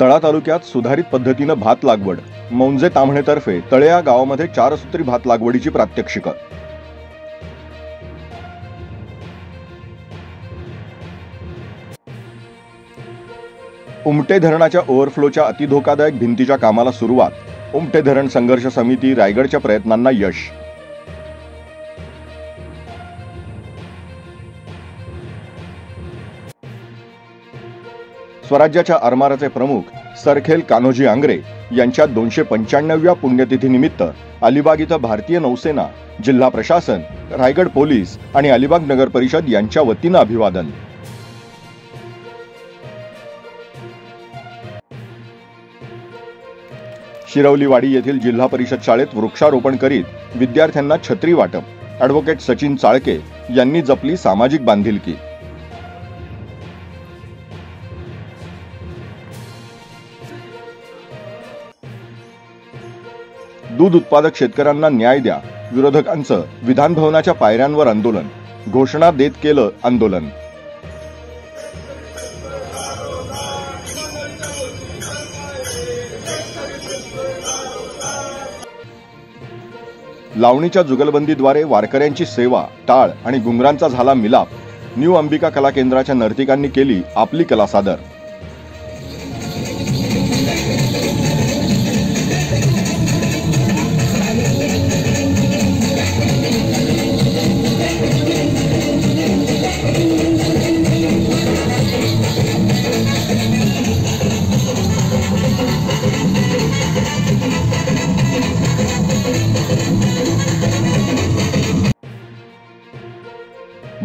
तळा तालुक्यात सुधारित पद्धतीनं भात लागवड. मौंजे ताम्हणेतर्फे तळे या गावामध्ये 4 सूत्री भात लागवडीची प्रात्यक्षिकं. उमटे धरणाच्या ओव्हरफ्लोच्या अतिधोकादायक भिंतीच्या कामाला सुरुवात. उमटे धरण संघर्ष समिती रायगडच्या प्रयत्नांना यश. स्वराज्याच्या आरमाराचे प्रमुख सरखेल कान्होजी आंग्रे यांच्या 295व्या पुण्यतिथीनिमित्त अलिबाग इथं भारतीय नौसेना, जिल्हा प्रशासन, रायगड पोलीस आणि अलिबाग नगर परिषद यांच्या वतीनं अभिवादन. शिरवलीवाडी येथील जिल्हा परिषद शाळेत वृक्षारोपण करीत विद्यार्थ्यांना छत्री वाटप. ॲडव्होकेट सचिन चाळके यांनी जपली सामाजिक बांधिलकी. दूध उत्पादक शेतकऱ्यांना न्याय द्या. विरोधकांचं विधानभवनाच्या पायऱ्यांवर आंदोलन. घोषणा देत केलं आंदोलन. लावणीच्या जुगलबंदीद्वारे वारकऱ्यांची सेवा, टाळ आणि घुंगरांचा झाला मिलाप. न्यू अंबिका कला केंद्राच्या नर्तिकांनी केली आपली कला सादर.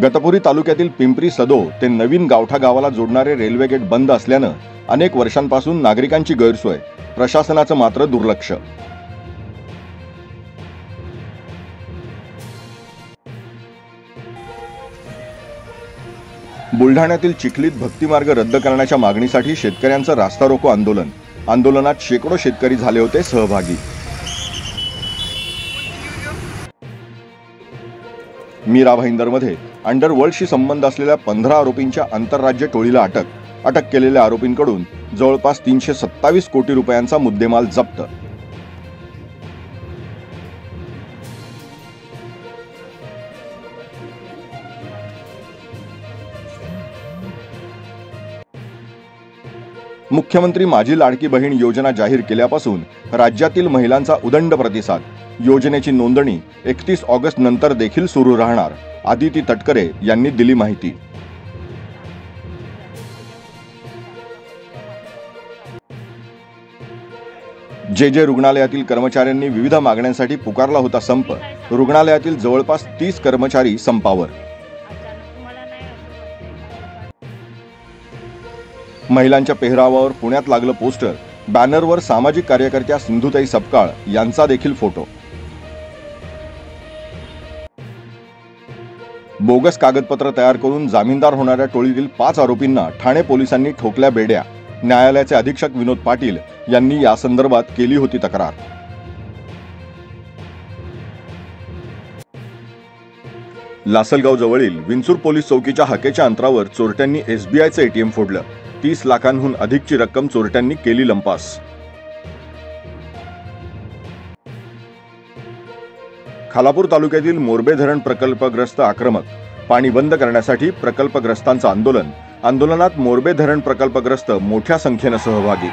गतपुरी तालुक्यातील पिंपरी सदो ते नवीन गावठा गावाला जोडणारे रेल्वे गेट बंद असल्यानं अनेक वर्षांपासून नागरिकांची गैरसोय. प्रशासनाचं मात्र दुर्लक्ष. बुलढाण्यातील चिखलीत भक्तिमार्ग रद्द करण्याच्या मागणीसाठी शेतकऱ्यांचं रास्ता रोको आंदोलन. आंदोलनात शेकडो शेतकरी झाले होते सहभागी. मीरा भाईंदरमध्ये अंडरवर्ल्डशी संबंध असलेल्या 15 आरोपींच्या आंतरराज्य टोळीला अटक. अटक केलेल्या आरोपींकडून जवळपास 327 कोटी रुपयांचा मुद्देमाल जप्त. मुख्यमंत्री माझी लाडकी बहीण योजना जाहीर केल्यापासून राज्यातील महिलांचा उदंड प्रतिसाद. योजनेची नोंदणी 31 ऑगस्ट नंतर देखील सुरू राहणार. आदिती तटकरे यांनी दिली माहिती. जे रुग्णालयातील कर्मचाऱ्यांनी विविध मागण्यांसाठी पुकारला होता संप. रुग्णालयातील जवळपास 30 कर्मचारी संपावर. महिलांच्या पेहरावावर पुण्यात लागलं पोस्टर. बॅनरवर सामाजिक कार्यकर्त्या सिंधुताई सपकाळ यांचा देखील फोटो. बोगस कागदपत्र तयार करून जामीनदार होणाऱ्या टोळीतील 5 आरोपींना ठाणे पोलिसांनी ठोकल्या बेड्या. न्यायालयाचे अधीक्षक विनोद पाटील यांनी या संदर्भात केली होती तक्रार. लासलगाव जवळील विंचूर पोलीस चौकीच्या हाकेच्या अंतरावर चोरट्यांनी SBIचं ATM फोडलं. 30 लाखांहून अधिकची रक्कम चोरट्यांनी केली लंपास. खालापूर तालुक्यातील मोरबे धरण प्रकल्पग्रस्त आक्रमक. पाणी बंद करण्यासाठी प्रकल्पग्रस्तांचं आंदोलन. आंदोलनात मोरबे धरण प्रकल्पग्रस्त मोठ्या संख्येनं सहभागी.